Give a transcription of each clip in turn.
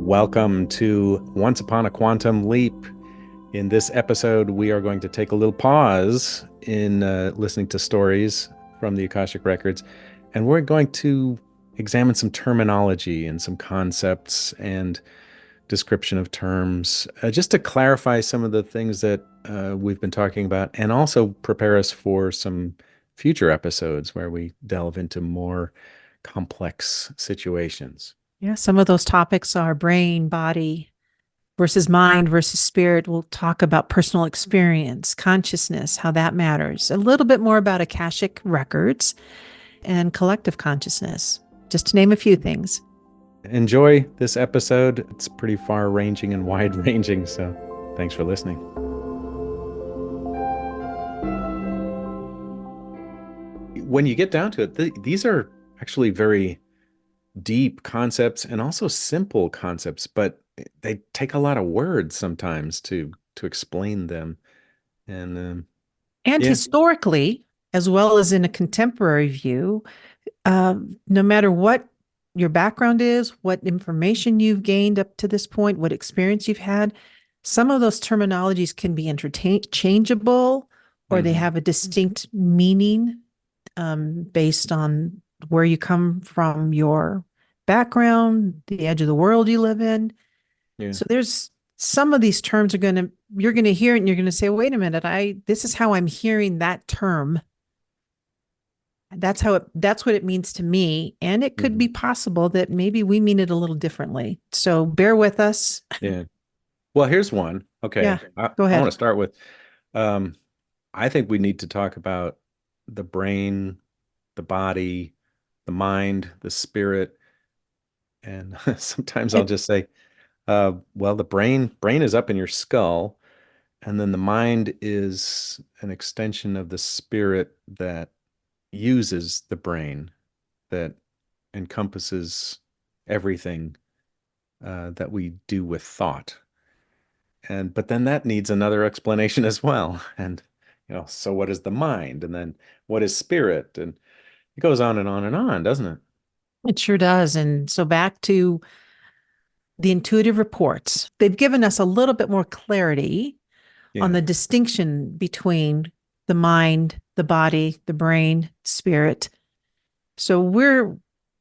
Welcome to Once Upon a Quantum Leap. In this episode, we are going to take a little pause in listening to stories from the Akashic Records, and we're going to examine some terminology and some concepts and description of terms, just to clarify some of the things that we've been talking about, and also prepare us for some future episodes where we delve into more complex situations. Yeah, some of those topics are brain, body versus mind versus spirit. We'll talk about personal experience, consciousness, how that matters, a little bit more about Akashic records and collective consciousness, just to name a few things. Enjoy this episode. It's pretty far ranging and wide ranging, so thanks for listening. When you get down to it, these are actually very deep concepts and also simple concepts, but they take a lot of words sometimes to explain them. And And yeah, historically, as well as in a contemporary view, no matter what your background is, what information you've gained up to this point, what experience you've had, some of those terminologies can be interchangeable or they have a distinct meaning based on where you come from, your background, the edge of the world you live in. yeah. So there's some of these terms you're going to hear it and you're going to say, wait a minute, this is how I'm hearing that term. That's what it means to me. And it could be possible that maybe we mean it a little differently. So bear with us. Yeah. Well, here's one. Okay. Yeah, I go want ahead. to start with, um, I think we need to talk about the brain, the body, the mind, the spirit. And sometimes I'll And, just say, well, the brain is up in your skull, and then the mind is an extension of the spirit that uses the brain, that encompasses everything that we do with thought. But then that needs another explanation as well. And so what is the mind? And then what is spirit? And it goes on and on and on, doesn't it? it sure does. And so back to the intuitive reports, they've given us a little bit more clarity on Yeah. the distinction between the mind, the body, the brain, spirit. So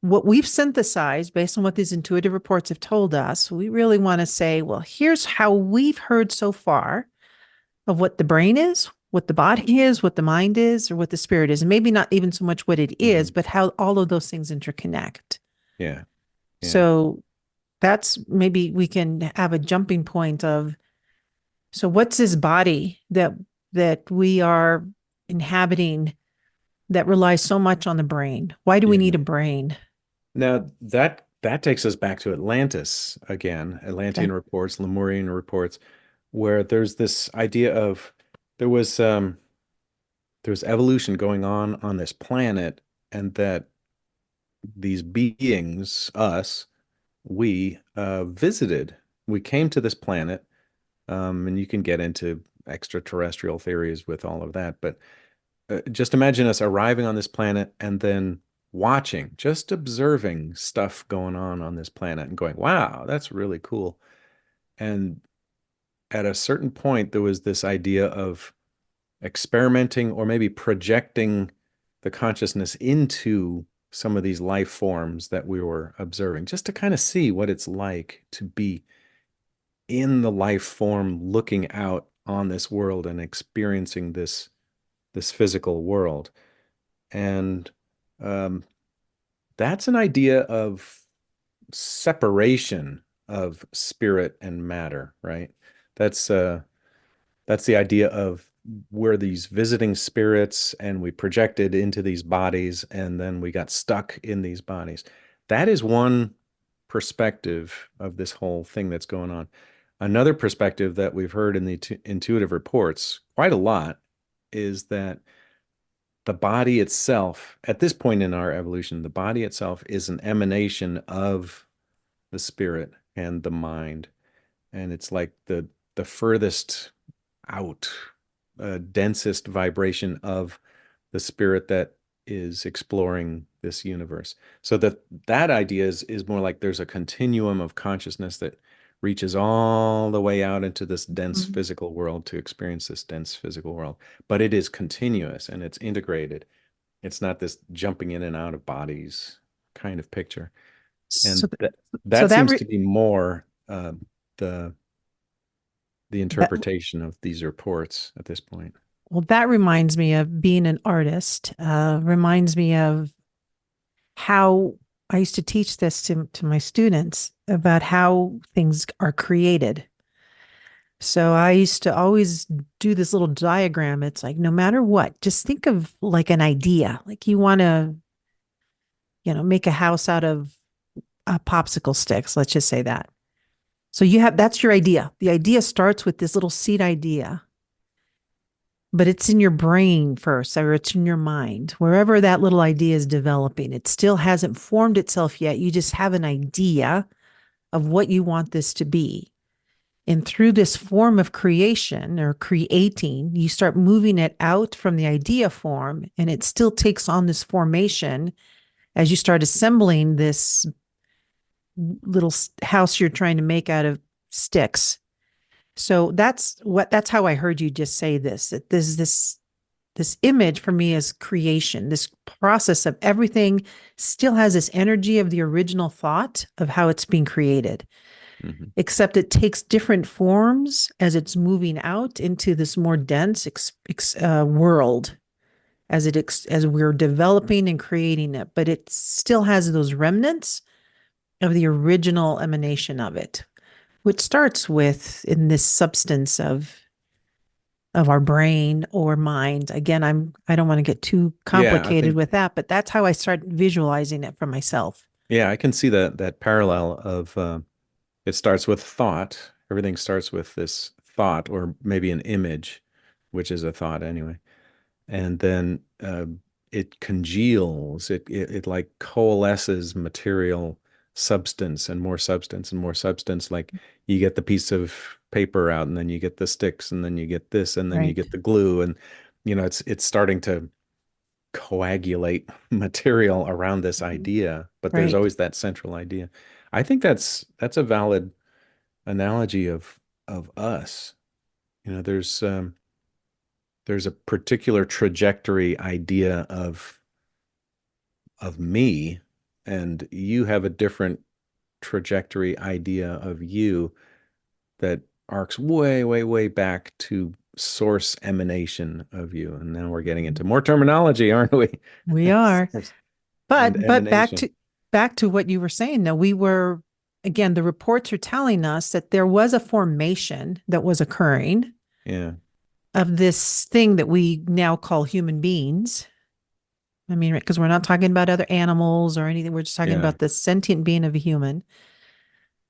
what we've synthesized based on what these intuitive reports have told us, we really want to say, well, here's how we've heard so far of what the brain is, what the body is, what the mind is, or what the spirit is. And maybe not even so much what it is, Hmm. but how all of those things interconnect. Yeah. Yeah. So that's maybe we can have a jumping point of, so what's this body that we are inhabiting that relies so much on the brain? Why do we need Yeah. a brain? Now that takes us back to Atlantis again, Okay. Atlantean reports, Lemurian reports, where there's this idea of there was um there was evolution going on this planet, and that these beings, us, we visited. We came to this planet, and you can get into extraterrestrial theories with all of that, but just imagine us arriving on this planet and then watching, just observing stuff going on this planet and going, wow, that's really cool. And at a certain point, there was this idea of experimenting or maybe projecting the consciousness into some of these life forms that we were observing, just to kind of see what it's like to be in the life form looking out on this world and experiencing this physical world. And um, that's an idea of separation of spirit and matter, right? That's uh, that's the idea of we're these visiting spirits and we projected into these bodies and then we got stuck in these bodies. That is one perspective of this whole thing that's going on. Another perspective that we've heard in the intuitive reports quite a lot is that the body itself, at this point in our evolution, the body itself is an emanation of the spirit and the mind. And it's like the furthest out, densest vibration of the spirit that is exploring this universe. So that idea is more like there's a continuum of consciousness that reaches all the way out into this dense Mhm. physical world to experience this dense physical world. But it is continuous and it's integrated. It's not this jumping in and out of bodies kind of picture. So, And so that that, seems re to be more the that interpretation of these reports at this point. well, that reminds me of being an artist. Reminds me of how I used to teach this to my students about how things are created. So I used to always do this little diagram. It's like no matter what, just think of like an idea. Like you want to, make a house out of popsicle sticks. Let's just say that. So that's your idea. The idea starts with this little seed idea, but it's in your brain first, or it's in your mind, wherever that little idea is developing. It still hasn't formed itself yet. You just have an idea of what you want this to be. And through this form of creation or creating, you start moving it out from the idea form, and it still takes on this formation as you start assembling this little house you're trying to make out of sticks. So that's how I heard you just say this, that this image for me is creation. This process of everything still has this energy of the original thought of how it's being created, Mhm. except it takes different forms as it's moving out into this more dense world as we're developing and creating it. But it still has those remnants of the original emanation of it, which starts with in this substance of our brain or mind. Again, I don't want to get too Yeah, I complicated think with that, but that's how I start visualizing it for myself. yeah, I can see that parallel of it starts with thought. Everything starts with this thought or maybe an image, which is a thought anyway. And then it congeals, it like coalesces material substance and more substance and more substance. Like you get the piece of paper out, and then you get the sticks, and then you get this, and then you Right. get the glue, and it's starting to coagulate material around this Mhm. idea, but there's Right. always that central idea. I think that's a valid analogy of us. There's a particular trajectory idea of me, and you have a different trajectory idea of you that arcs way, way, way back to source emanation of you. And now we're getting into more terminology, aren't we? We are. Source and But emanation. back to what you were saying though, we were again, the reports are telling us that there was a formation that was occurring Yeah, of this thing that we now call human beings. I mean, because we're not talking about other animals or anything. We're just talking yeah. about the sentient being of a human.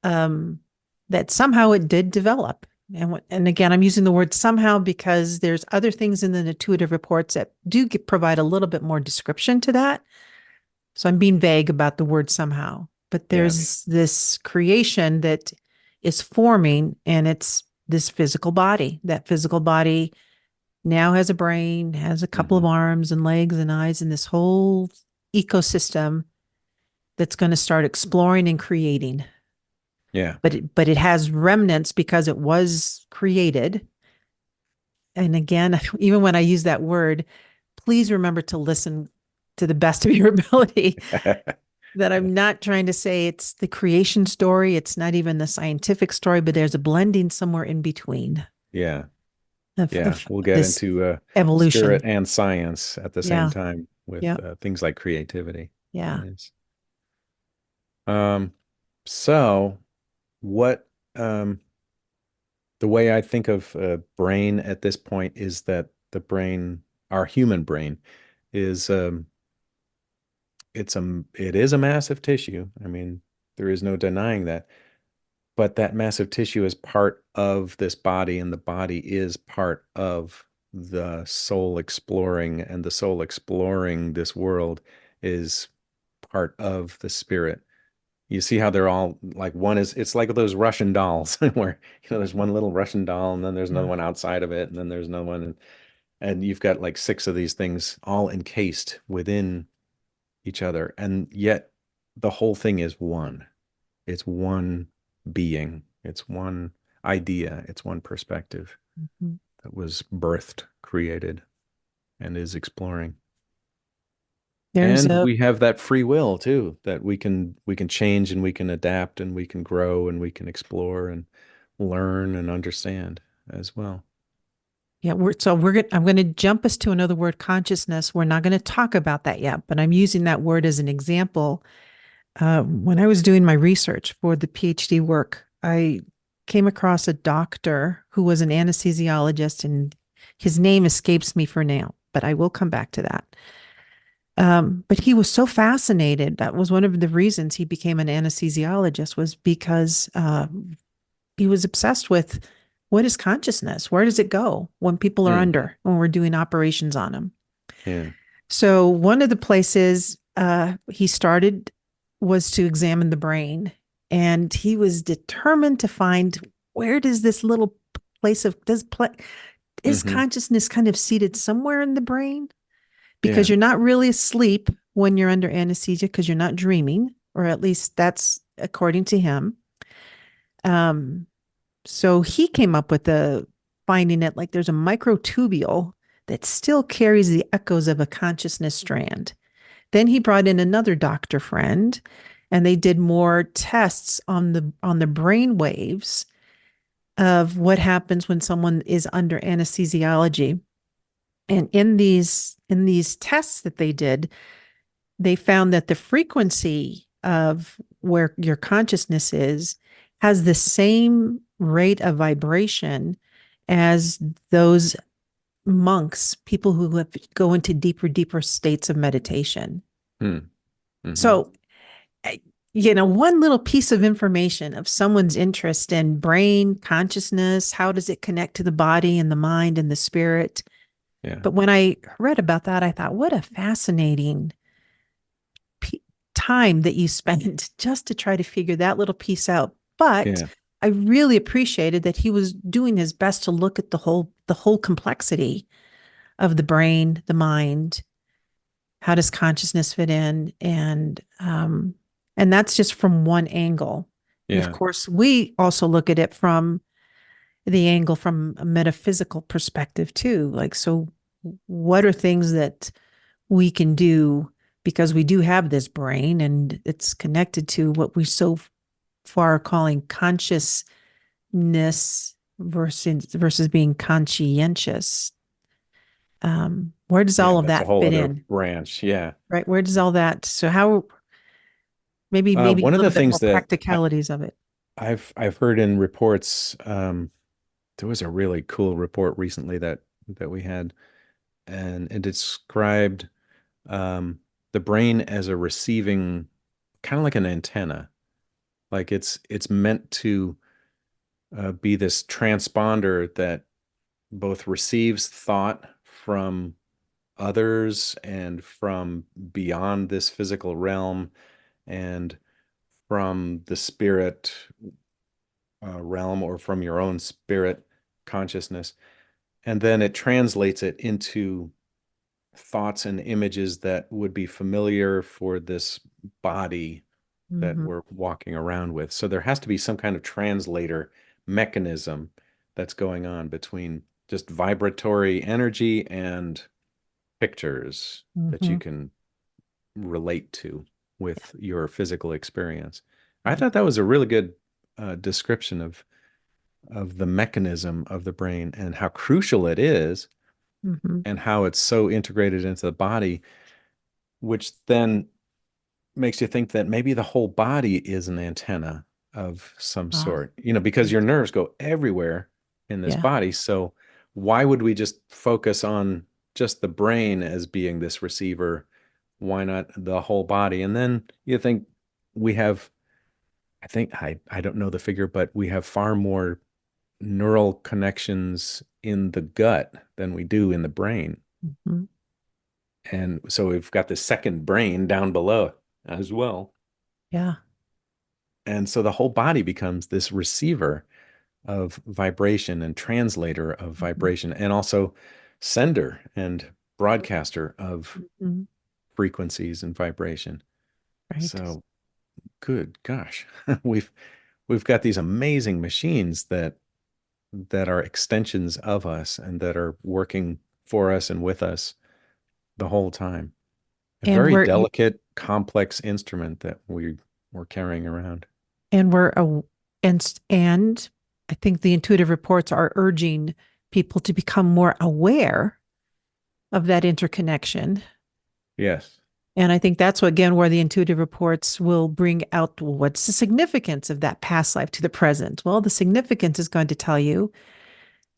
Um, that somehow it did develop. And again, I'm using the word somehow because there's other things in the intuitive reports that provide a little bit more description to that. So I'm being vague about the word somehow, but Yeah. there's this creation that is forming, and it's this physical body. That physical body now has a brain, has a couple of Hmm. arms and legs and eyes, and this whole ecosystem that's going to start exploring and creating. Yeah. But it has remnants because it was created. And again, even when I use that word, please remember to listen to the best of your ability. That I'm not trying to say it's the creation story. It's not even the scientific story, but there's a blending somewhere in between Yeah. of, Yeah. of We'll get this into spirit evolution. and science at the same Yeah. time with Yeah. things like creativity. Yeah. Nice. Um, so what the way I think of brain at this point is that the brain, our human brain, is it is a massive tissue. I mean, there is no denying that. But that massive tissue is part of this body, and the body is part of the soul exploring, and the soul exploring this world is part of the spirit. You see how they're all like it's like those Russian dolls where there's one little Russian doll, and then there's another Yeah. one outside of it, and then there's another one, and you've got like six of these things all encased within each other, and yet the whole thing is one. It's one being. It's one idea. It's one perspective Mhm. that was birthed, created, and is exploring. There's And a we have that free will too, that we can change and we can adapt and we can grow and we can explore and learn and understand as well. Yeah, I'm going to jump us to another word, consciousness. We're not going to talk about that yet, but I'm using that word as an example. When I was doing my research for the PhD work, I came across a doctor who was an anesthesiologist, and his name escapes me for now, but I will come back to that. But he was so fascinated. That was one of the reasons he became an anesthesiologist, was because he was obsessed with what is consciousness? Where does it go when people are Hmm. under, when we're doing operations on them? Yeah. So one of the places he started was to examine the brain, and he was determined to find, where does this little place of is Hmm. consciousness kind of seated somewhere in the brain? Because Yeah. you're not really asleep when you're under anesthesia, because you're not dreaming, or at least that's according to him. Um, so he came up with the finding that, like, there's a microtubule that still carries the echoes of a consciousness strand. Then he brought in another doctor friend, and they did more tests on the brain waves of what happens when someone is under anesthesiology. And in these tests that they did, they found that the frequency of where your consciousness is has the same rate of vibration as those monks, people who go into deeper states of meditation. Hmm. Hmm. So, one little piece of information of someone's interest in brain consciousness, how does it connect to the body and the mind and the spirit? Yeah. But when I read about that, I thought, what a fascinating time that you spent just to try to figure that little piece out. But Yeah. I really appreciated that he was doing his best to look at the whole complexity of the brain, the mind. How does consciousness fit in? And that's just from one angle. And of Yeah. course, we also look at it from the angle from a metaphysical perspective too. Like, so what are things that we can do, because we do have this brain and it's connected to what we so far are calling consciousness versus being conscientious. Where does Yeah. all of That's a that whole fit other in? branch. Yeah. Right? Where does all that? So how maybe One a of the little bit more things that practicalities of it. I've heard in reports, there was a really cool report recently that we had, and it described um, the brain as a receiving, kind of like an antenna. Like it's meant to be this transponder that both receives thought from others and from beyond this physical realm and from the spirit realm or from your own spirit consciousness. And then it translates it into thoughts and images that would be familiar for this body that Mm-hmm. we're walking around with. So there has to be some kind of translator mechanism that's going on between just vibratory energy and pictures that you Mm-hmm. can relate to with your physical experience. I Yeah. thought that was a really good description of the mechanism of the brain and how crucial it is Mm-hmm. and how it's so integrated into the body, which then makes you think that maybe the whole body is an antenna of some Ah, sort, because your yes. nerves go everywhere in this Yeah. body. So why would we just focus on just the brain as being this receiver? Why not the whole body? And then you think we have, I think, I don't know the figure, but we have far more neural connections in the gut than we do in the brain. Mm-hmm. And so we've got the second brain down below as well. Yeah. And so the whole body becomes this receiver of vibration and translator of Mm-hmm. vibration and also sender and broadcaster of Mhm. frequencies and vibration. Right. So good gosh, we've we've got these amazing machines that are extensions of us and that are working for us and with us the whole time. A And very we're delicate, complex instrument that we're carrying around. and we're and I think the intuitive reports are urging people to become more aware of that interconnection. Yes. And I think that's what, again, where the intuitive reports will bring out, well, what's the significance of that past life to the present? Well, the significance is going to tell you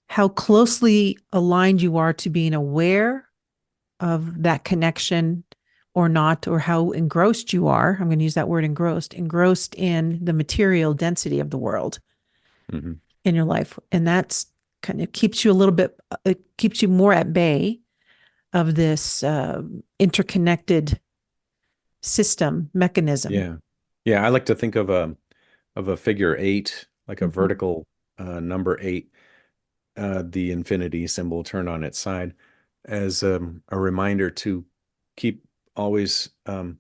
how closely aligned you are to being aware of that connection or not, or how engrossed you are. I'm going to use that word engrossed in the material density of the world Hmm. in your life. And that's kind of keeps you a little bit, it keeps you more at bay of this interconnected system mechanism. Yeah. Yeah, I like to think of a figure eight, like a Mhm. vertical number eight, the infinity symbol turned on its side, as a reminder to keep always a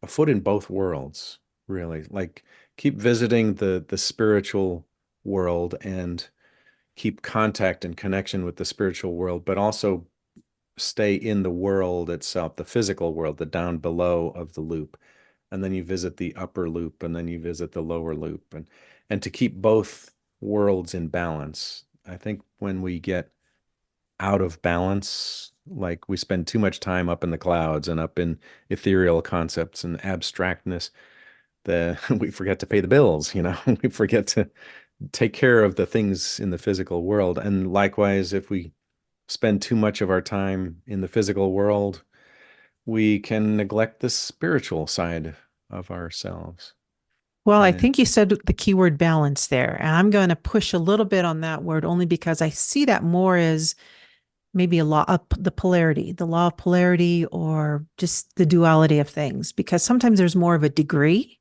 foot in both worlds, really. Like keep visiting the spiritual world and keep contact and connection with the spiritual world, but also stay in the world itself, the physical world, the down below of the loop. And then you visit the upper loop and then you visit the lower loop and to keep both worlds in balance. I think when we get out of balance, like we spend too much time up in the clouds and up in ethereal concepts and abstractness, we forget to pay the bills, you know, we forget to take care of the things in the physical world. And likewise, if we spend too much of our time in the physical world, we can neglect the spiritual side of ourselves. Well, I And think you said the keyword balance there. And I'm going to push a little bit on that word only because I see that more as maybe a law of the polarity, the law of polarity, or just the duality of things, because sometimes there's more of a degree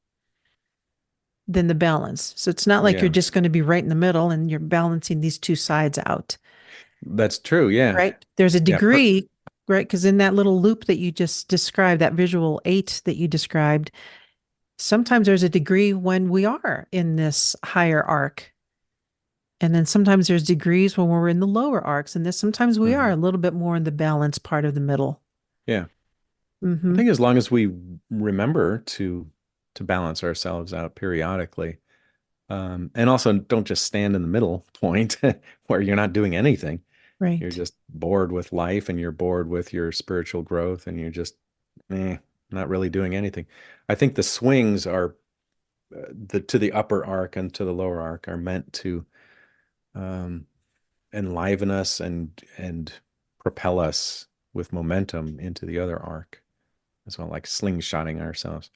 than the balance. So it's not like you're yeah, just going to be right in the middle and you're balancing these two sides out, that's true. Yeah. right? There's a Yeah. degree, right? Because in that little loop that you just described, that visual eight that you described, sometimes there's a degree when we are in this higher arc. And then sometimes there's degrees when we're in the lower arcs. And this sometimes we are Mhm. a little bit more in the balance part of the middle. Yeah. I Mm-hmm. think as long as we remember to balance ourselves out periodically, and also don't just stand in the middle point where you're not doing anything. You're Right. just bored with life and you're bored with your spiritual growth and you're just not really doing anything. I think the swings are the to the upper arc and to the lower arc are meant to um, enliven us and propel us with momentum into the other arc as well, like slingshotting ourselves.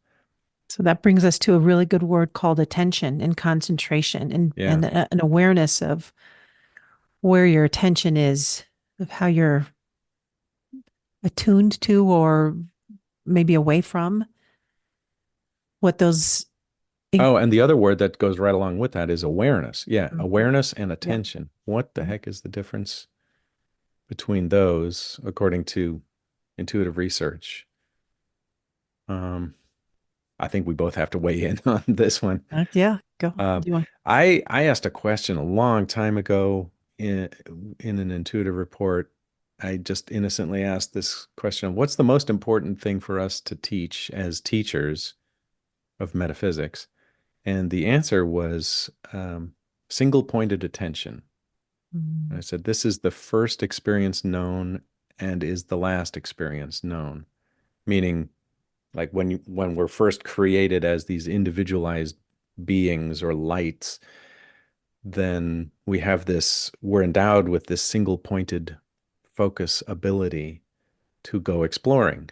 So that brings us to a really good word called attention and concentration Yeah. and an awareness of where your attention is, of how you're attuned to or maybe away from what those. Oh, and the other word that goes right along with that is awareness. Yeah, Mhm. awareness and Yeah. attention. What the heck is the difference between those, according to intuitive research? Um, I think we both have to weigh in on this one. Yeah. Go. Um, Do you want? I asked a question a long time ago in an intuitive report. I just innocently asked this question: what's the most important thing for us to teach as teachers of metaphysics? And the answer was single-pointed attention. And I Mm, said, this is the first experience known and is the last experience known. Meaning, like when we're first created as these individualized beings or lights, then we're endowed with this single pointed focus ability to go exploring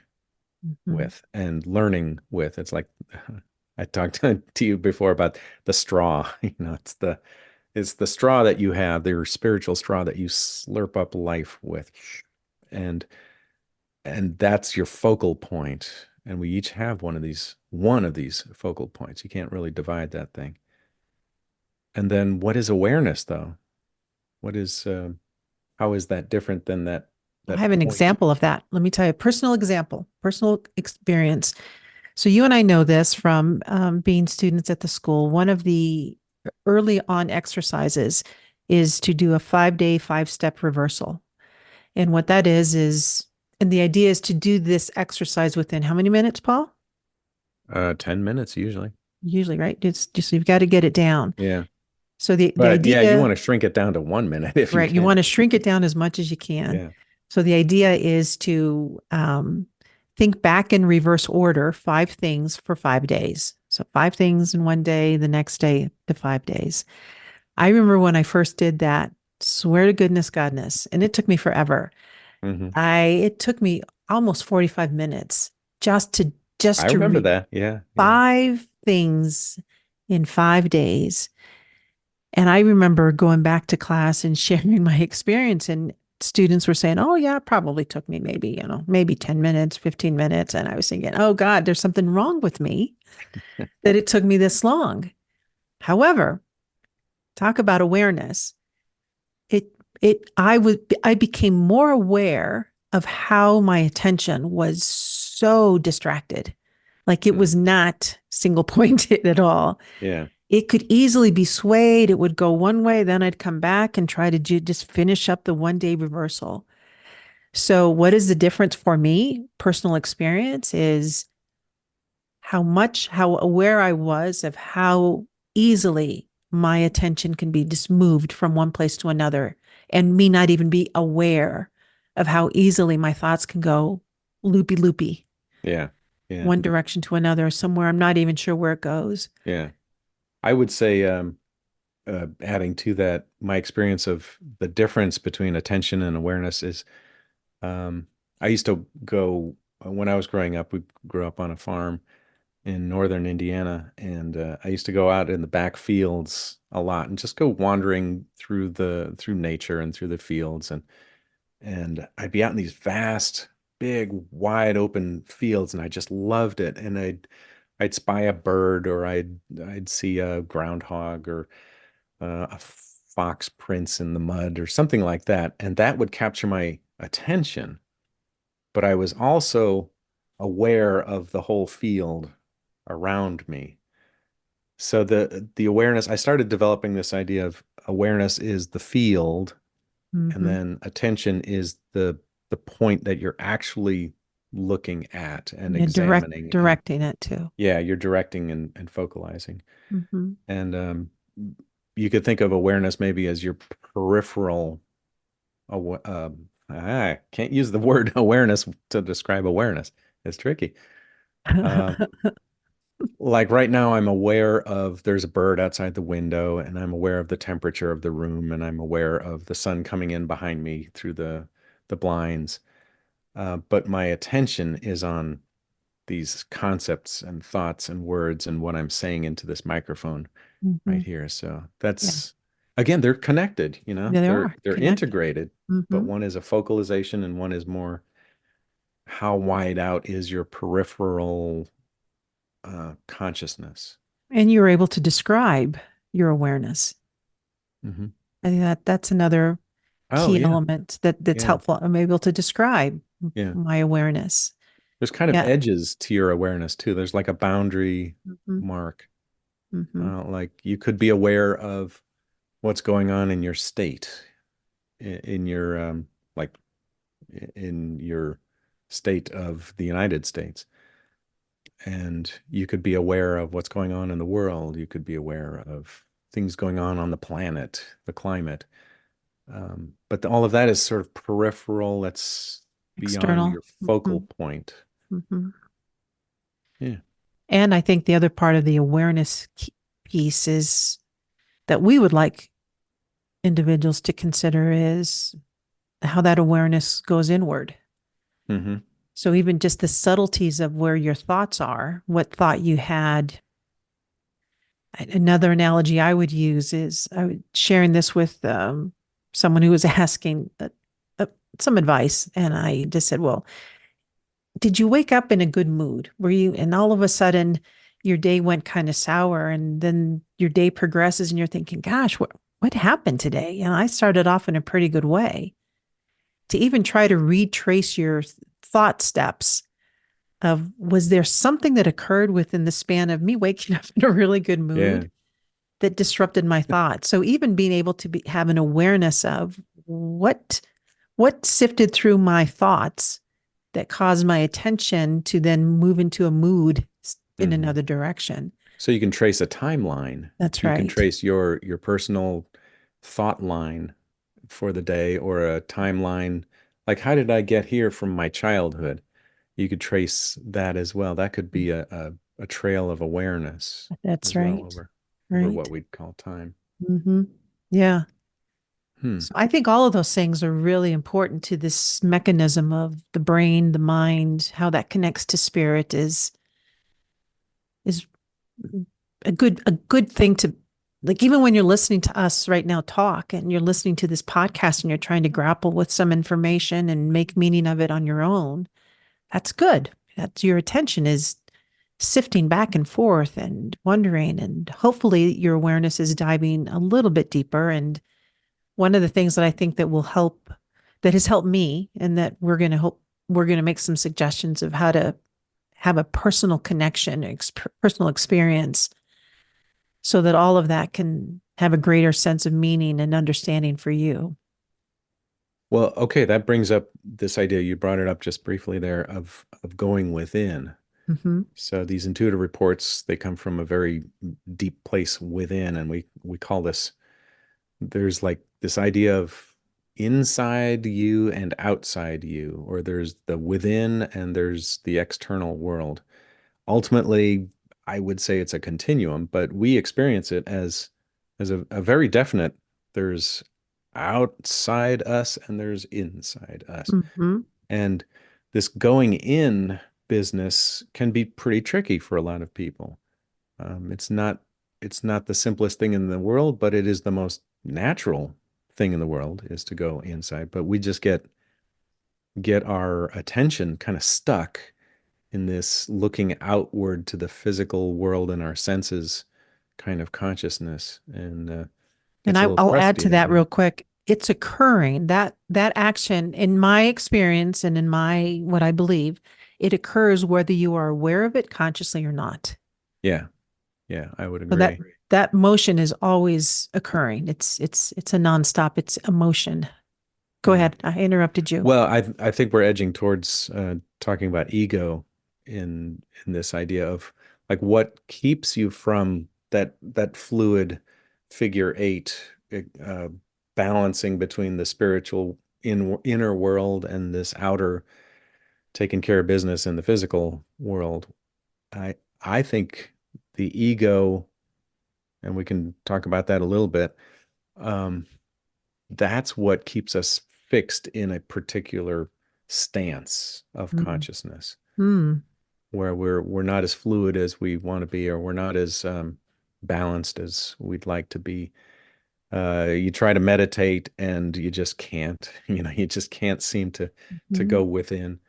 mhm. with and learning with. It's like I talked to you before about the straw. It's the straw that you have, your spiritual straw that you slurp up life with. And and that's your focal point. And we each have one of these focal points. You can't really divide that thing. And then what is awareness though? What is how is that different than that I that have an point. example of that. Let me tell you a personal example, personal experience. So you and I know this from being students at the school. One of the early on exercises is to do a 5-day, 5-step reversal. And what that and the idea is to do this exercise within how many minutes, Paul? 10 minutes usually. Usually, right? It's just you've got to get it down. Yeah. So the But yeah, you idea, want to shrink it down to 1 minute if you right? You want can. to shrink it down as much as you can. Yeah. So the idea is to think back in reverse order, 5 things for 5 days. So 5 things in one day, the next day to 5 days. I remember when I first did that, swear to goodness, godness, and it took me forever. Hmm. It took me almost 45 minutes just to I just to remember read that. Yeah. Yeah. 5 things in 5 days. And I remember going back to class and sharing my experience, and students were saying, "Oh yeah, it probably took me maybe 10 minutes, 15 minutes." And I was thinking, "Oh God, there's something wrong with me that it took me this long." However, talk about awareness. I became more aware of how my attention was so distracted. Like it Mm. was not single pointed at all. Yeah. It could easily be swayed. It would go one way, then I'd come back and try to just finish up the 1 day reversal. So, what is the difference for me? Personal experience is how aware I was of how easily my attention can be just moved from one place to another, and me not even be aware of how easily my thoughts can go loopy loopy, Yeah. Yeah. one direction to another, somewhere I'm not even sure where it goes. Yeah. I would say, adding to that, my experience of the difference between attention and awareness is, um, I used to go, when I was growing up, we grew up on a farm in northern Indiana, and I used to go out in the back fields a lot and just go wandering through nature and through the fields, and I'd be out in these vast, big, wide open fields, and I just loved it. And I'd spy a bird, or I'd see a groundhog, or a fox prints in the mud, or something like that, and that would capture my attention. But I was also aware of the whole field around me. So the awareness, I started developing this idea of awareness is the field, and Mm-hmm. then attention is the point that you're actually looking at and Yeah, examining. And directing it too. yeah, you're directing and focalizing. Mm-hmm. And you could think of awareness maybe as your peripheral. I can't use the word awareness to describe awareness. It's tricky. Um, like right now, I'm aware of there's a bird outside the window, and I'm aware of the temperature of the room, and I'm aware of the sun coming in behind me through the blinds. But my attention is on these concepts and thoughts and words and what I'm saying into this microphone Mm-hmm. right here. So Yeah, that's, again, they're connected, yeah, they are they're connected. integrated, but Mm-hmm. one is a focalization and one is more how wide out is your peripheral consciousness. And you're able to describe your awareness. Hmm. I think that's another Oh key yeah, element that's yeah, helpful. I'm able to describe yeah. my awareness. There's kind of Yeah. edges to your awareness too. There's like a boundary Mm-hmm. mark. Mm-hmm. Like you could be aware of what's going on in your state, in your like in your state of the United States. And you could be aware of what's going on in the world. You could be aware of things going on the planet, the climate. But all of that is sort of peripheral. That's beyond External. your Mm-hmm. focal point. Mm-hmm. Yeah. And I think the other part of the awareness piece is that we would like individuals to consider is how that awareness goes inward. Hmm. So even just the subtleties of where your thoughts are, what thought you had. Another analogy I would use is I was sharing this with someone who was asking some advice, and I just said, "Well, did you wake up in a good mood? Were you?" And all of a sudden, your day went kind of sour, and then your day progresses, and you're thinking, "Gosh, what happened today?" And I started off in a pretty good way. to even try to retrace your thought steps of was there something that occurred within the span of me waking up in a really good Yeah. mood that disrupted my thoughts. So even being able to have an awareness of what sifted through my thoughts that caused my attention to then move into a mood in Hmm. another direction. So you can trace a timeline. That's You can right. trace your personal thought line for the day or a timeline. Like, how did I get here from my childhood? You could trace that as well. That could be a trail of awareness That's as well right. over what Right. we'd call time. Hmm. Yeah. Hmm. So I think all of those things are really important to this mechanism of the brain, the mind, how that connects to spirit is a good thing to like even when you're listening to us right now talk and you're listening to this podcast and you're trying to grapple with some information and make meaning of it on your own, that's good. That's your attention is sifting back and forth and wondering and hopefully your awareness is diving a little bit deeper. And one of the things that I think that has helped me and that we're going to make some suggestions of how to have a personal connection, personal experience so that all of that can have a greater sense of meaning and understanding for you. Well, okay, that brings up this idea. You brought it up just briefly there of going within. Mm-hmm. So these intuitive reports, they come from a very deep place within, and we call this, there's like this idea of inside you and outside you, or there's the within and there's the external world. Ultimately, I would say it's a continuum, but we experience it as a very definite, there's outside us and there's inside us. Mm-hmm. And this going in business can be pretty tricky for a lot of people. It's not the simplest thing in the world, but it is the most natural thing in the world is to go inside. But we just get our attention kind of stuck in this looking outward to the physical world and our senses kind of consciousness, and And gets a little I'll add to frustrating, that you know? real quick. It's occurring that action, in my experience and in my what I believe, it occurs whether you are aware of it consciously or not. Yeah, yeah, I would So that agree. that motion is always occurring. It's a nonstop. It's emotion. Go Yeah. ahead. I interrupted you. Well, I think we're edging towards talking about ego in this idea of like what keeps you from that fluid figure eight, uh, balancing between the spiritual inner world and this outer taking care of business in the physical world. I think the ego, and we can talk about that a little bit. Um, that's what keeps us fixed in a particular stance of Mm. consciousness Mm. where we're not as fluid as we want to be, or we're not as balanced as we'd like to be. You try to meditate and you just can't. You just can't seem to Mm. go within.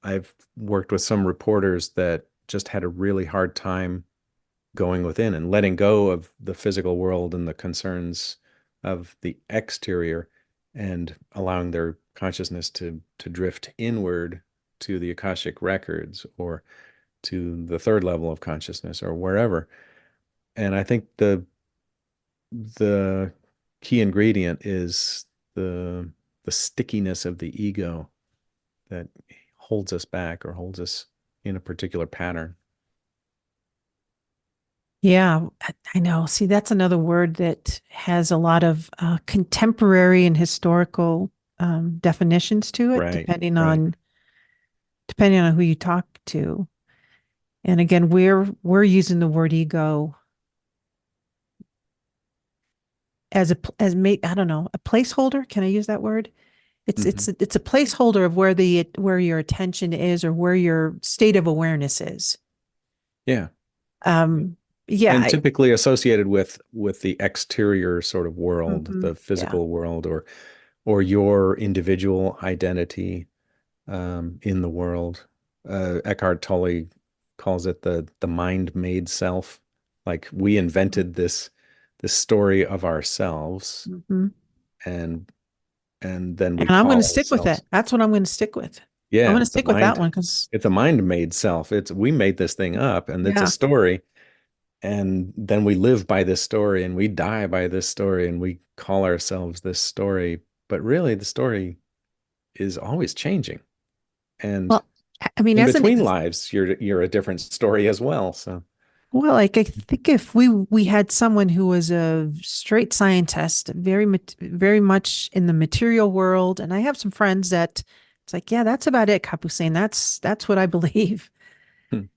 I've worked with some reporters that just had a really hard time going within and letting go of the physical world and the concerns of the exterior and allowing their consciousness to drift inward to the Akashic records or to the third level of consciousness or wherever. And I think the key ingredient is the stickiness of the ego that holds us back or holds us in a particular pattern. Yeah, I know. See, that's another word that has a lot of contemporary and historical definitions to it, Right, right. depending on who you talk to. And again, we're using the word ego as I don't know, a placeholder. Can I use that word? Hmm. It's a placeholder of where your attention is or where your state of awareness is. Yeah. Um, yeah, And typically associated with the exterior sort of world, mhm, the yeah. physical world, or your individual identity in the world. Eckhart Tolle calls it the mind-made self. Like we invented this story of ourselves, Mhm. and and then we And I'm going to call stick with it. ourselves. That's what I'm going to stick with. I'm Yeah, going to stick with that one because, it's a mind-made self. It's we made this thing up, and it's a yeah. story, and then we live by this story, and we die by this story, and we call ourselves this story. But really, the story is always changing, and Well, I mean, in as an between lives, you're a different story as well. So well, like I think if we had someone who was a straight scientist, very much in the material world, and I have some friends that it's like, yeah, that's about it, Kapusane. That's what I believe. hmm,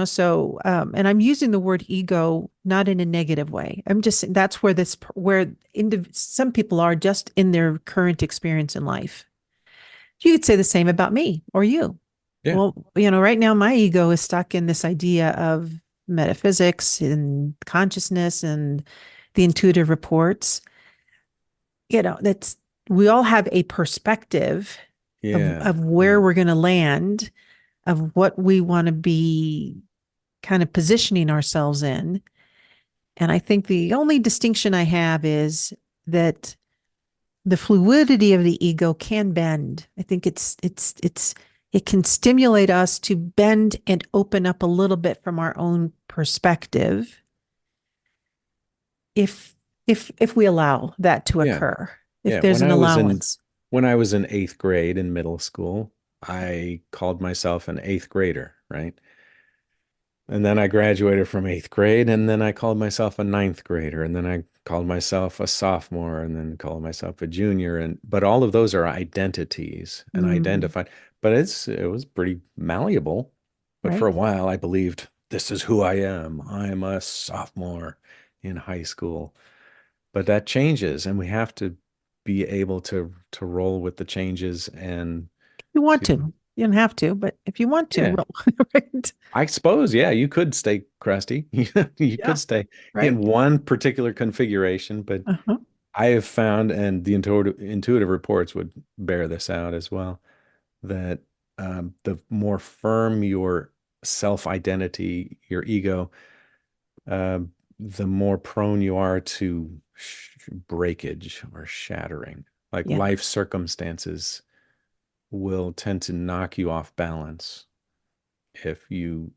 So and I'm using the word ego not in a negative way. I'm just saying that's where some people are just in their current experience in life. You could say the same about me or you. yeah, Well, right now my ego is stuck in this idea of metaphysics and consciousness and the intuitive reports. That's we all have a perspective yeah, of where yeah, we're going to land, of what we want to be kind of positioning ourselves in. And I think the only distinction I have is that the fluidity of the ego can bend. I think it can stimulate us to bend and open up a little bit from our own perspective if if we allow that to yeah, occur. If yeah. there's an allowance. When I was in eighth grade in middle school, I called myself an eighth grader, right? And then I graduated from eighth grade, and then I called myself a ninth grader, and then I called myself a sophomore, and then called myself a junior. And but all of those are identities and Mm, identified. But it was pretty malleable. But for right? a while, I believed this is who I am. I'm a sophomore in high school. But that changes, and we have to be able to roll with the changes and You want to to. You don't have to, but if you want to, yeah. well, right? I suppose, yeah, you could stay crusty. You Yeah, could stay in right. one particular configuration, but Uh-huh. I have found, and the intuitive reports would bear this out as well, that the more firm your self-identity, your ego, the more prone you are to breakage or shattering. Like Yeah. life circumstances will tend to knock you off balance if you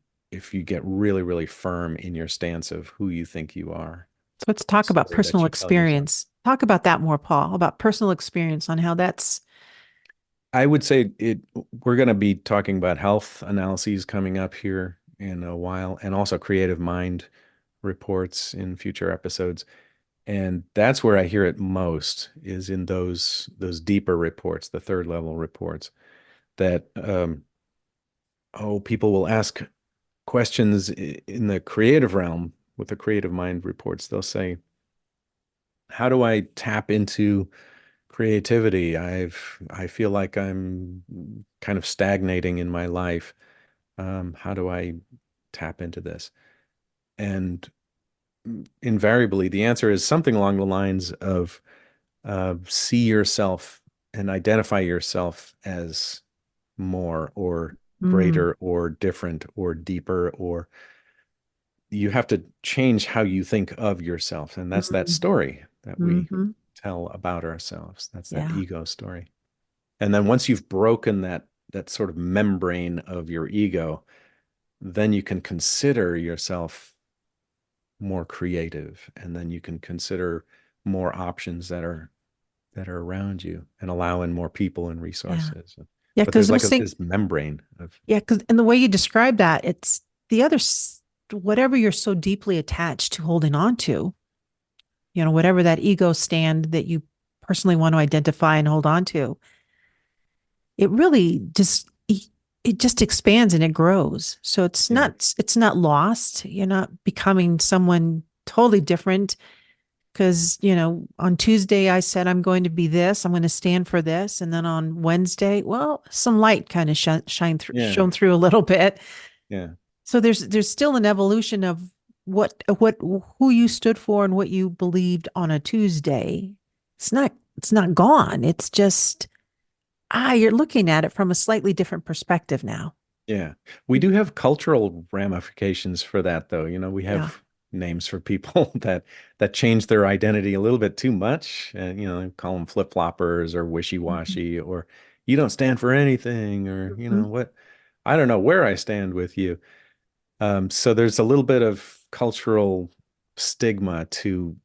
get really, really firm in your stance of who you think you are, So let's talk the about story that personal you tell yourself. experience. Talk about that more, Paul, about personal experience on how that's I would say we're going to be talking about health analyses coming up here in a while, and also creative mind reports in future episodes. And that's where I hear it most is in those deeper reports, the third level reports that people will ask questions in the creative realm with the creative mind reports. They'll say, how do I tap into creativity? I feel like I'm kind of stagnating in my life. How do I tap into this? And invariably, the answer is something along the lines of see yourself and identify yourself as more or mm, greater or different or deeper, or you have to change how you think of yourself. And that's that mm, story that we hmm. tell about ourselves. That's that Yeah. ego story. And then once you've broken that sort of membrane of your ego, then you can consider yourself more creative, and then you can consider more options that are around you and allow in more people and Yeah. resources. Yeah. But there's Because like those things, this membrane of yeah. Because, and the way you describe that, it's the other, whatever you're so deeply attached to holding on to, whatever that ego stand that you personally want to identify and hold on to, it really it just expands and it grows. So yeah, it's not lost. You're not becoming someone totally different because, on Tuesday I said I'm going to be this, I'm going to stand for this, and then on Wednesday, well, some light kind of yeah, shone through a little bit. yeah, So there's still an evolution of what who you stood for and what you believed on a Tuesday. It's not gone. It's just you're looking at it from a slightly different perspective now. yeah. We do have cultural ramifications for that, though. We Yeah. have names for people that change their identity a little bit too much, and call them flip-floppers or Mhm. wishy-washy, or you don't stand for anything, or Mhm. what, I don't know where I stand with you. So there's a little bit of cultural stigma to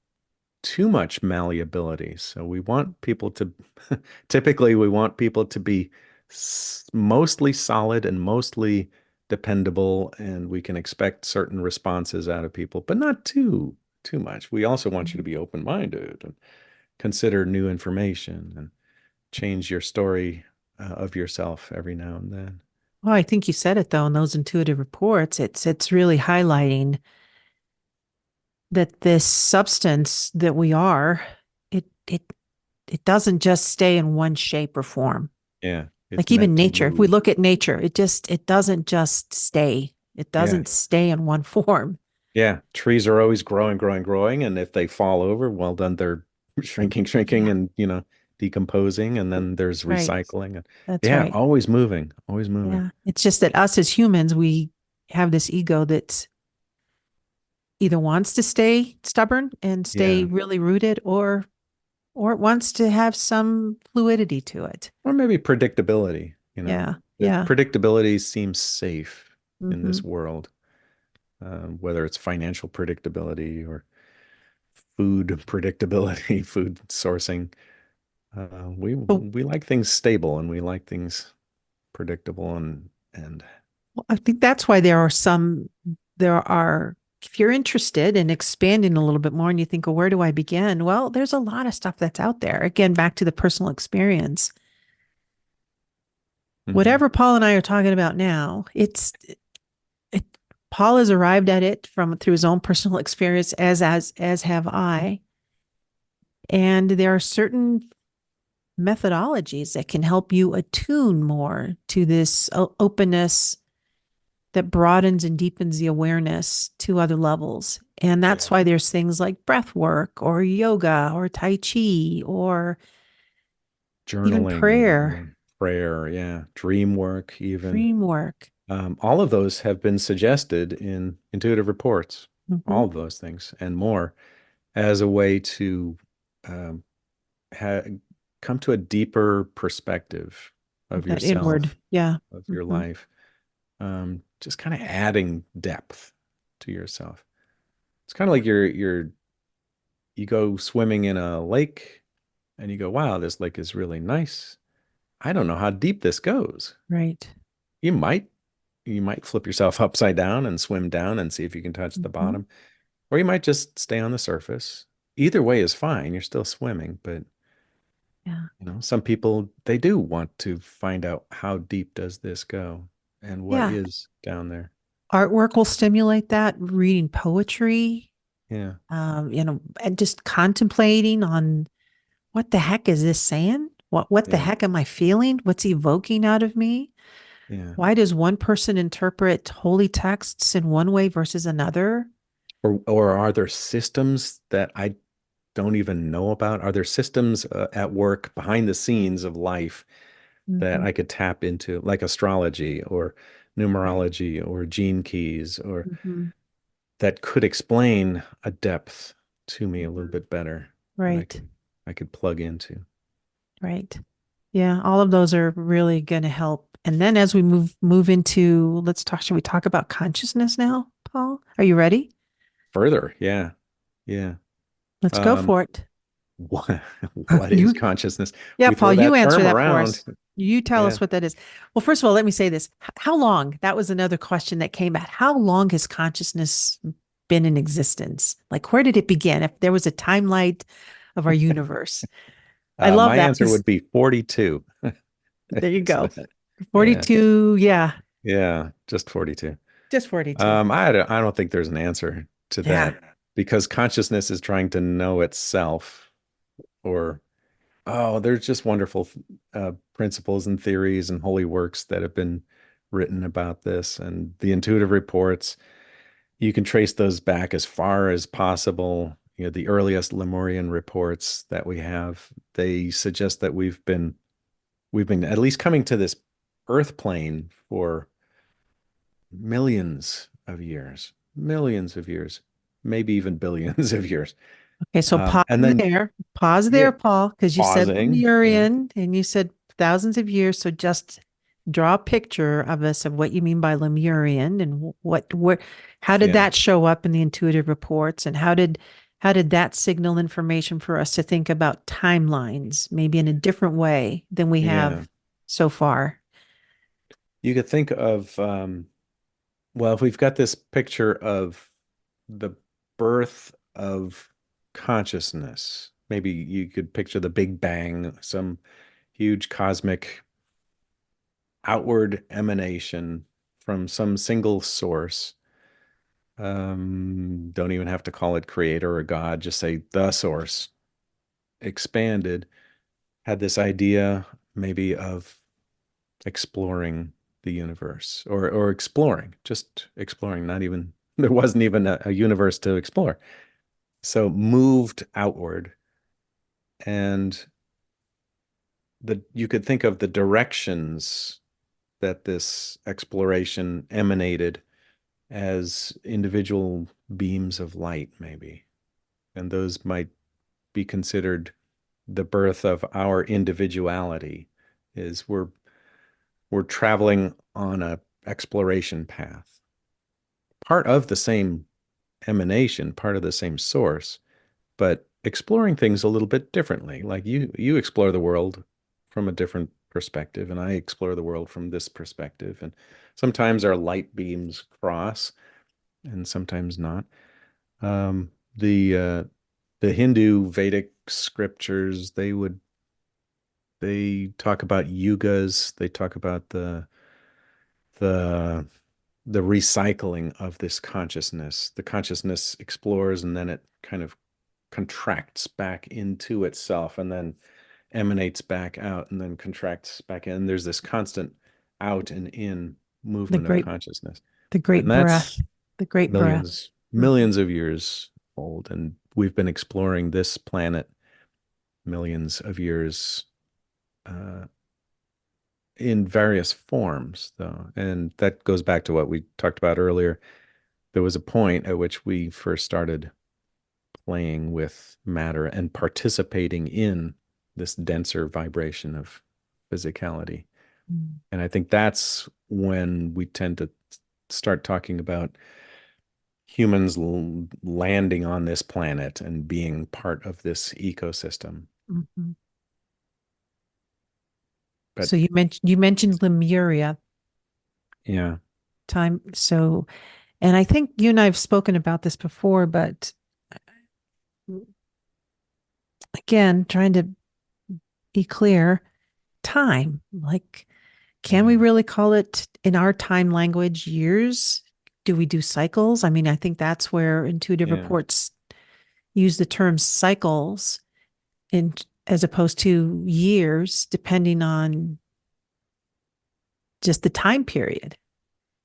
too much malleability. So we want people to, typically, we want people to be mostly solid and mostly dependable, and we can expect certain responses out of people, but not too much. We also want you to be open-minded and consider new information and change your story of yourself every now and then. Well, I think you said it though in those intuitive reports. It's really highlighting that this substance that we are, it it doesn't just stay in one shape or form. Yeah, it's Like even meant to nature, if we move. look at nature, it doesn't just stay. It Yeah. doesn't stay in one form. Yeah, trees are always growing, growing, growing, and if they fall over, well, then they're shrinking, shrinking, Yeah, and decomposing, and then there's that's right. recycling, and That's yeah, right. always moving, always moving. Yeah. It's just that us as humans, we have this ego that either wants to stay stubborn and stay Yeah, really rooted or it wants to have some fluidity to it. or maybe predictability. Yeah. The Yeah. predictability seems safe in Hmm. this world, whether it's financial predictability or food predictability, food sourcing. But We like things stable, and we like things predictable, and I think that's why there are, if you're interested in expanding a little bit more and you think, well, where do I begin? Well, there's a lot of stuff that's out there. Again, back to the personal experience. mhm. Whatever Paul and I are talking about now, it, Paul has arrived at it from through his own personal experience, as have I. And there are certain methodologies that can help you attune more to this openness that broadens and deepens the awareness to other levels. And that's Yeah. why there's things like breath work or yoga or Tai Chi or even Journaling, prayer, prayer, yeah, dream work, even. dream work. All of those have been suggested in intuitive reports, Mm-hmm. all of those things and more, as a way to um, ha come to a deeper perspective of That inward. yourself, Yeah. of your Mm-hmm. life, just kind of adding depth to yourself. It's kind of like you go swimming in a lake and you go, wow, this lake is really nice. I don't know how deep this goes. Right. You might you might flip yourself upside down and swim down and see if you can touch the Mm-hmm. bottom, or you might just stay on the surface. Either way is fine. You're still swimming, but Yeah. some people, they do want to find out, how deep does this go and what Yeah. is down there. Artwork will stimulate that. Reading poetry, Yeah, and just contemplating on what the heck is this saying? What the yeah, heck am I feeling? What's evoking out of me? yeah. Why does one person interpret holy texts in one way versus another? Or are there systems that I don't even know about? Are there systems at work behind the scenes of life that Hmm. I could tap into, like astrology or Right. numerology or gene keys, or Hmm. that could explain a depth to me a little Hmm. bit better, that Right. I could plug into? Right. Yeah, all of those are really going to help. And then as we move into, should we talk about consciousness now, Paul? Are you ready? Further, yeah, yeah. Let's go Um, for it. what what is You consciousness? Yeah, We Paul, throw you that answer term that for around. us. You tell Yeah, us what that is. Well, first of all, let me say this. How long? That was another question that came out. How long has consciousness been in existence? Like, where did it begin? If there was a timeline of our universe. I love my that answer because would be 42. there you So, go. yeah, 42. Yeah, yeah, just 42. just 42. I don't think there's an answer to Yeah. that, because consciousness is trying to know itself, or, oh, there's just wonderful principles and theories and holy works that have been written about this, and the intuitive reports. You can trace those back as far as possible. The earliest Lemurian reports that we have, they suggest that we've been at least coming to this earth plane for millions of years, millions of years, maybe even billions of years. Okay, so And then, pause yeah, there, Paul, because you said pausing. Yeah. Lemurian and you said thousands of years. So just draw a picture of us of what you mean by Lemurian and how did Yeah. that show up in the intuitive reports, and how did that signal information for us to think about timelines, maybe in a different way than we Yeah. have so far? You could think of, well, if we've got this picture of the birth of consciousness, maybe you could picture the Big Bang, some huge cosmic outward emanation from some single source. Don't even have to call it creator or God, just say the source expanded, had this idea maybe of exploring the universe or exploring, just exploring, not even, there wasn't even a universe to explore. So moved outward, and you could think of the directions that this exploration emanated as individual beams of light, maybe. And those might be considered the birth of our individuality, is we're traveling on a exploration path, part of the same emanation, part of the same source, but exploring things a little bit differently. Like you explore the world from a different perspective, and I explore the world from this perspective. And sometimes our light beams cross, and sometimes not. Um, the Hindu Vedic scriptures, they talk about yugas, they talk about the the recycling of this consciousness. The consciousness explores and then it kind of contracts back into itself and then emanates back out and then contracts back in. There's this constant out and in The movement of great, consciousness. the great And breath, that's the great breath. Mhm. millions of years old. And we've been exploring this planet millions of years uh, in various forms, though. And that goes back to what we talked about earlier. There was a point at which we first started playing with matter and participating in this denser vibration of physicality. Mm. And I think that's when we tend to start talking about humans landing on this planet and being part of this ecosystem. Mhm. But So you mentioned Lemuria yeah, time. So, and I think you and I have spoken about this before, but again, trying to be clear, time. Like, can we yeah, really call it in our time language years? Do we do cycles? I mean, I think that's where intuitive yeah. reports use the term cycles in as opposed to years, depending on just the time period.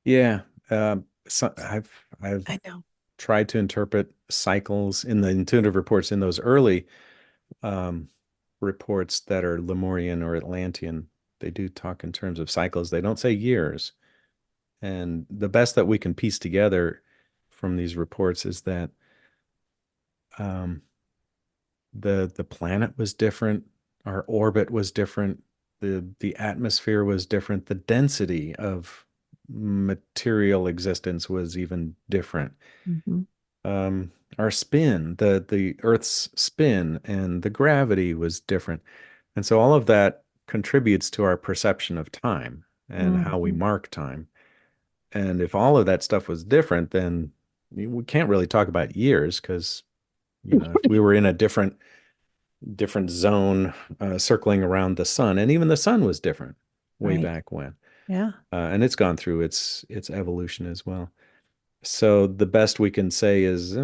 Yeah. So I've I know. tried to interpret cycles in the intuitive reports in those early um, reports that are Lemurian or Atlantean. They do talk in terms of cycles. They don't say years. And the best that we can piece together from these reports is that um, the planet was different, our orbit was different, the atmosphere was different, the density of material existence was even different. Mhm. Our spin, the Earth's spin and the gravity was different. And so all of that contributes to our perception of time and how we Mhm. mark time. And if all of that stuff was different, then we can't really talk about years because, if we were in a different zone circling around the sun, and even the sun was different way Right. back when, Yeah. and it's gone through its evolution as well. So the best we can say is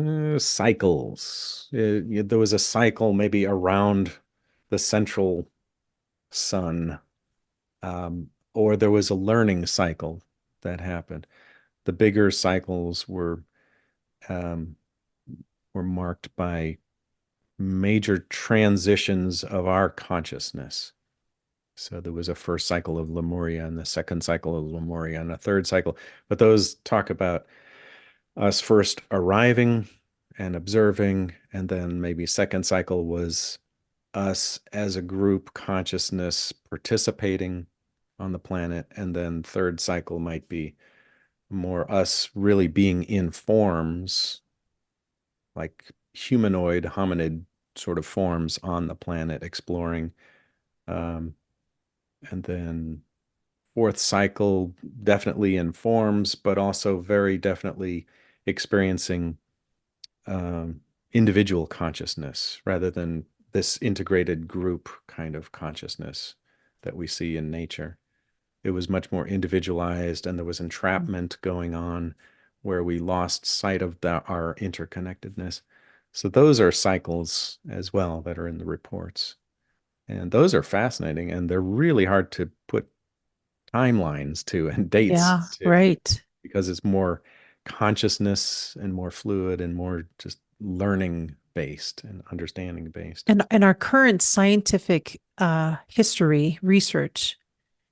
cycles. There was a cycle maybe around the central sun, or there was a learning cycle that happened. The bigger cycles um, were marked by major transitions of our consciousness. So there was a first cycle of Lemuria and the second cycle of Lemuria and a third cycle. But those talk about us first arriving and observing, and then maybe second cycle was us as a group consciousness participating on the planet, and then third cycle might be more us really being in forms like humanoid hominid sort of forms on the planet exploring. um, and then fourth cycle definitely in forms, but also very definitely experiencing individual consciousness rather than this integrated group kind of consciousness that we see in nature. It was much more individualized, and there was entrapment going on where we lost sight of our interconnectedness. So those are cycles as well that are in the reports. And those are fascinating, and they're really hard to put timelines to and dates Yeah, to right. because it's more consciousness and more fluid and more just learning based and understanding based. And our current scientific history research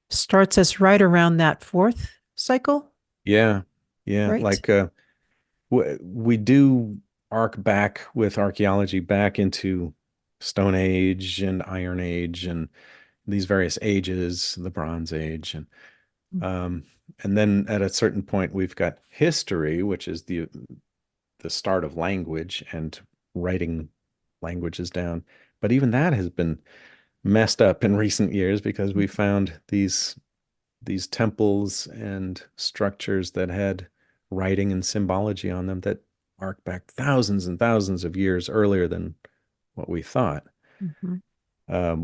starts us right around that fourth cycle, Yeah. Yeah. right? We do arc back with archaeology back into Stone Age and Iron Age and these various ages, the Bronze Age, um, and then at a certain point we've got history, which is the start of language and writing languages down. But even that has been messed up in recent years because we found these temples and structures that had writing and symbology on them that arc back thousands and thousands of years earlier than what we thought Mhm.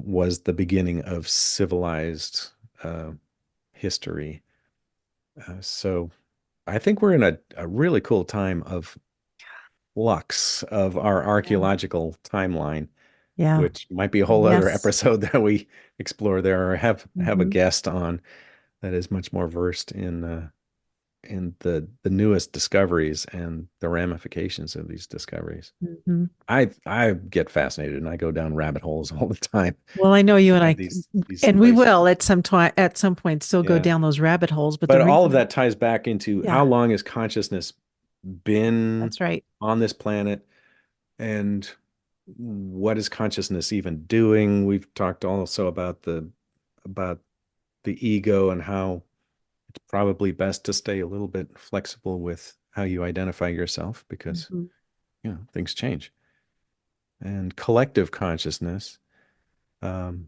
was the beginning of civilized uh, history. So I think we're in a really cool time of flux of our Yeah. archaeological timeline, Yeah. which might be a whole other Yes. episode that we explore there or have a Hmm. guest on that is much more versed in the newest discoveries and the ramifications of these discoveries. Hmm. I get fascinated and I go down rabbit holes all the time Well, I know you and at I, these and we places. will at some time, at some point, still go Yeah. down those rabbit holes. But the But all of reason, that ties back into yeah, how long has consciousness been that's right. on this planet and what is consciousness even doing? We've talked also about the ego and how it's probably best to stay a little bit flexible with how you identify yourself because Hmm. things change. And collective consciousness, um,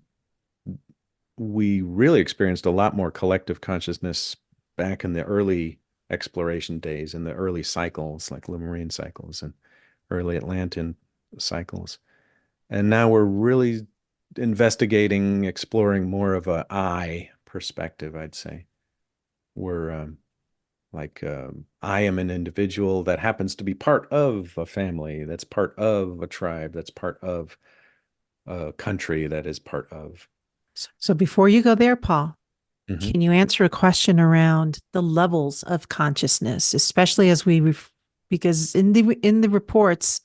we really experienced a lot more collective consciousness back in the early exploration days, in the early cycles, like Lemurian cycles and early Atlantean cycles. And now we're really investigating, exploring more of a I perspective, I'd say. We're I am an individual that happens to be part of a family, that's part of a tribe, that's part of a country, that is part of. So before you go there, Paul, Mhm. can you answer a question around the levels of consciousness, especially as because in the reports,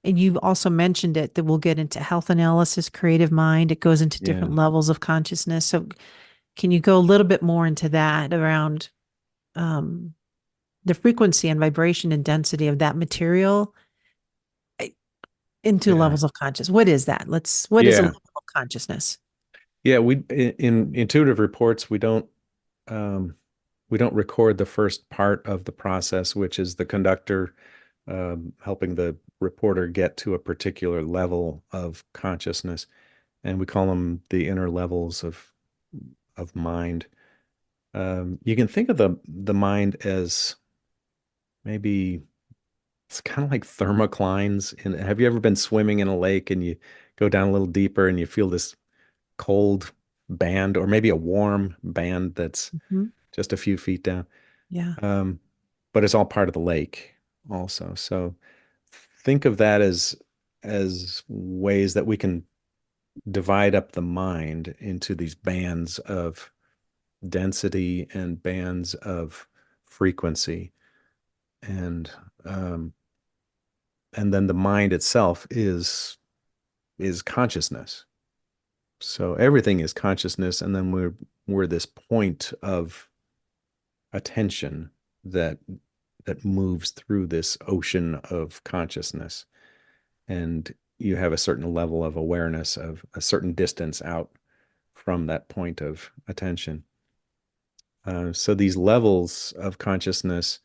and you've also mentioned it, that we'll get into health analysis, creative mind. It goes into Yeah. different levels of consciousness. So can you go a little bit more into that around um, the frequency and vibration and density of that material into Yeah. levels of consciousness? What is that? What is a Yeah. level of consciousness? Yeah, in intuitive reports, um, we don't record the first part of the process, which is the conductor helping the reporter get to a particular level of consciousness, and we call them the inner levels of mind. You can think of the mind as maybe it's kind of like thermoclines. And have you ever been swimming in a lake and you go down a little deeper and you feel this cold band or maybe a warm band that's Mhm. just a few feet down? Yeah. Um, but it's all part of the lake also. So think of that as ways that we can divide up the mind into these bands of density and bands of frequency. And um, and then the mind itself is consciousness. So everything is consciousness, and then we're this point of attention that that moves through this ocean of consciousness. And you have a certain level of awareness of a certain distance out from that point of attention. So these levels of consciousness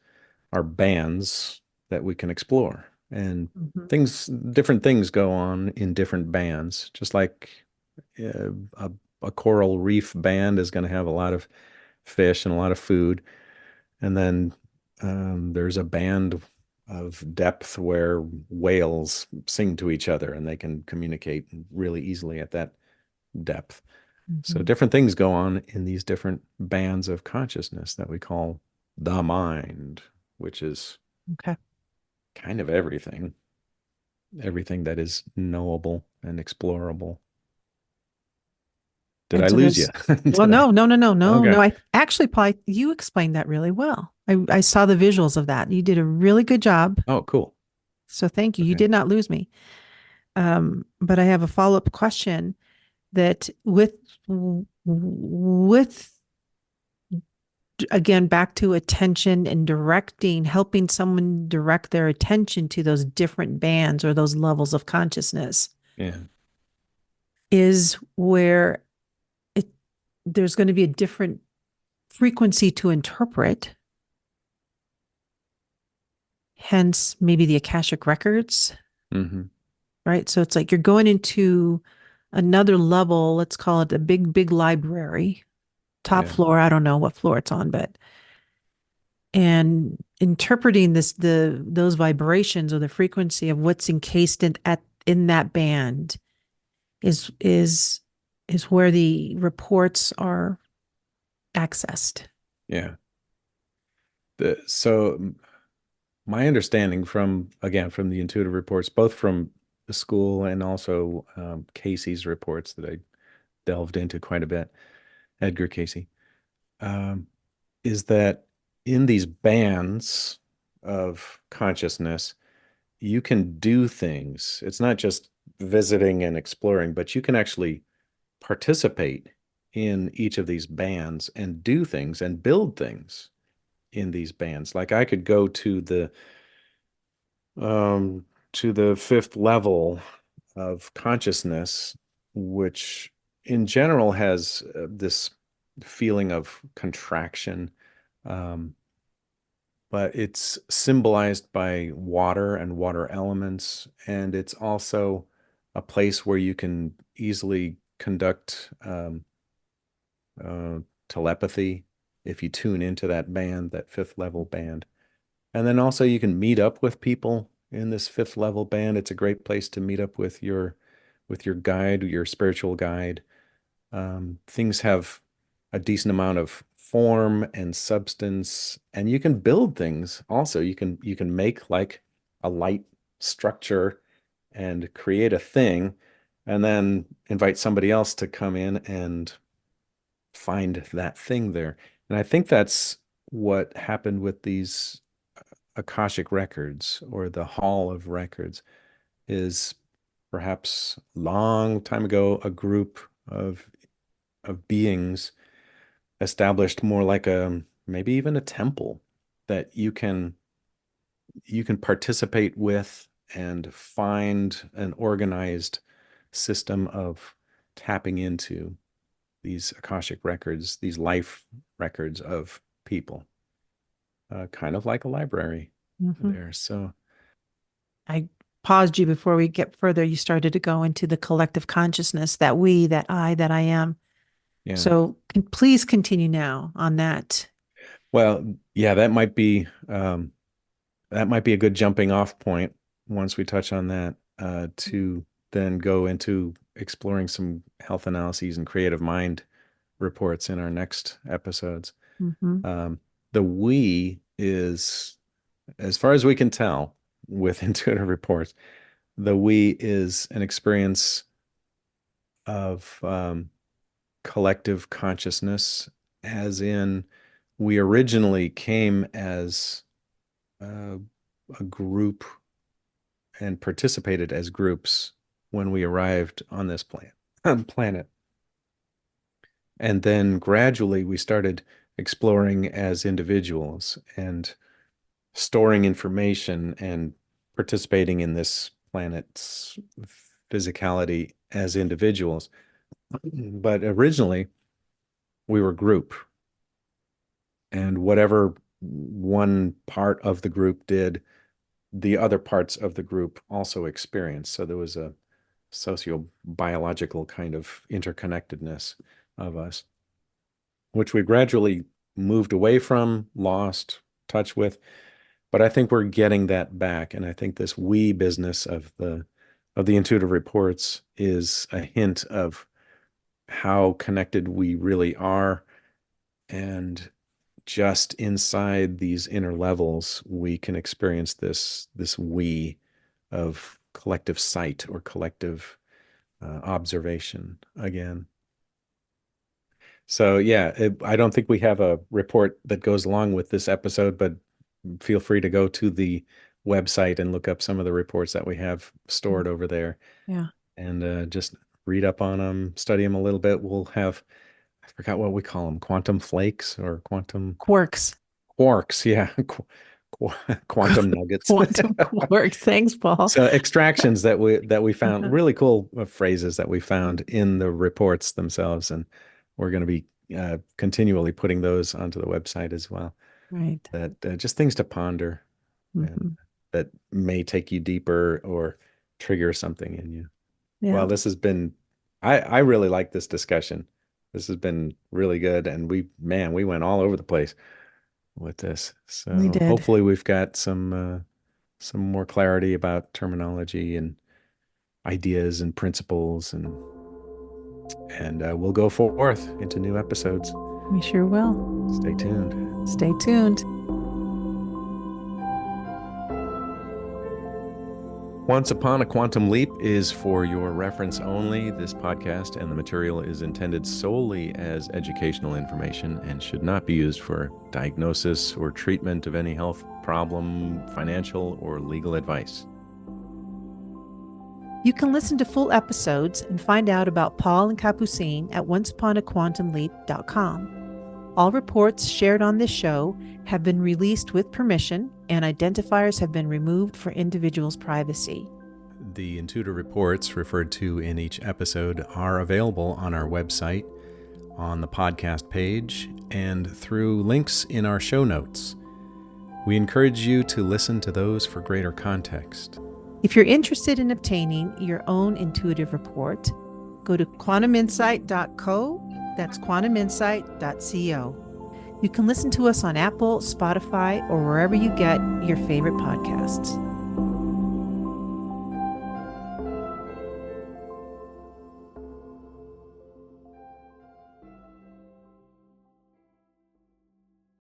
are bands that we can explore. And Mhm. different things go on in different bands, just like a, a coral reef band is going to have a lot of fish and a lot of food. And then there's a band of depth where whales sing to each other and they can communicate really easily at that depth. So Mhm. different things go on in these different bands of consciousness that we call the mind, which is Okay. kind of everything that is knowable and explorable. Did I And so lose you? there's, well, Did I? no. Okay. I actually, probably you explained that really well. I saw the visuals of that. You did a really good job. Oh, cool. So thank you. You Okay. did not lose me. But I have a follow-up question that with again back to attention and directing, helping someone direct their attention to those different bands or those levels of consciousness Yeah. is where it there's going to be a different frequency to interpret, hence maybe the Akashic records, Hmm. right? So it's like you're going into another level, let's call it a big library, top Yeah. floor, I don't know what floor it's on, but and interpreting those vibrations or the frequency of what's encased in that band is where the reports are accessed. Yeah. So my understanding from, again, from the intuitive reports, both from the school and also Casey's reports that I delved into quite a bit, Edgar Casey, um, is that in these bands of consciousness, you can do things. It's not just visiting and exploring, but you can actually participate in each of these bands and do things and build things in these bands. Like I could go um, to the fifth level of consciousness, which in general has this feeling of contraction, um, but it's symbolized by water and water elements, and it's also a place where you can easily conduct uh, telepathy if you tune into that band, that fifth level band. And then also you can meet up with people in this fifth level band. It's a great place to meet up with your guide, your spiritual guide. Things have a decent amount of form and substance, and you can build things also. You can make like a light structure and create a thing, and then invite somebody else to come in and find that thing there. And I think that's what happened with these Akashic records or the Hall of Records is perhaps long time ago a group of beings established more like a maybe even a temple that you can participate with and find an organized system of tapping into these Akashic records, these life records of people, kind of like a library Mhm. there. So, I paused you before we get further. You started to go into the collective consciousness, that we, that I am. yeah. So please continue now on that. Well, yeah, that might be a good jumping off point once we touch on that to then go into exploring some health analyses and creative mind reports in our next episodes. Hmm. Um, the we is, as far as we can tell with intuitive reports, the we is an experience of collective consciousness, as in we originally came as uh, a group and participated as groups when we arrived on this planet. And then gradually we started exploring as individuals and storing information and participating in this planet's physicality as individuals. But originally, we were group, and whatever one part of the group did, the other parts of the group also experienced. So there was a socio-biological kind of interconnectedness of us, which we gradually moved away from, lost touch with. But I think we're getting that back. And I think this we business of the intuitive reports is a hint of how connected we really are. And just inside these inner levels, we can experience this we of collective sight or collective observation again. So yeah, I don't think we have a report that goes along with this episode, but feel free to go to the website and look up some of the reports that we have stored over there. Yeah. And just read up on them, study them a little bit. We'll have, I forgot what we call them, quantum flakes or quantum Quarks. quarks. Yeah. Quantum nuggets. Quantum quarks. Thanks, Paul. So extractions that we found, really cool phrases that we found in the reports themselves, and we're going to be continually putting those onto the website as well. Right. That just things to ponder, Mm-hmm. and that may take you deeper or trigger something in you. Yeah. Well, this has been, I really like this discussion. This has been really good, and we went all over the place with this. So We did. hopefully we've got some more clarity about terminology and ideas and principles, and we'll go forth into new episodes. We sure will. Stay tuned. Stay tuned. Once Upon a Quantum Leap is for your reference only. This podcast and the material is intended solely as educational information and should not be used for diagnosis or treatment of any health problem, financial, or legal advice. You can listen to full episodes and find out about Paul and Capucine at onceuponaquantumleap.com. All reports shared on this show have been released with permission, and identifiers have been removed for individuals' privacy. The intuitive reports referred to in each episode are available on our website, on the podcast page, and through links in our show notes. We encourage you to listen to those for greater context. If you're interested in obtaining your own intuitive report, go to quantuminsight.co. That's quantuminsight.co. You can listen to us on Apple, Spotify, or wherever you get your favorite podcasts.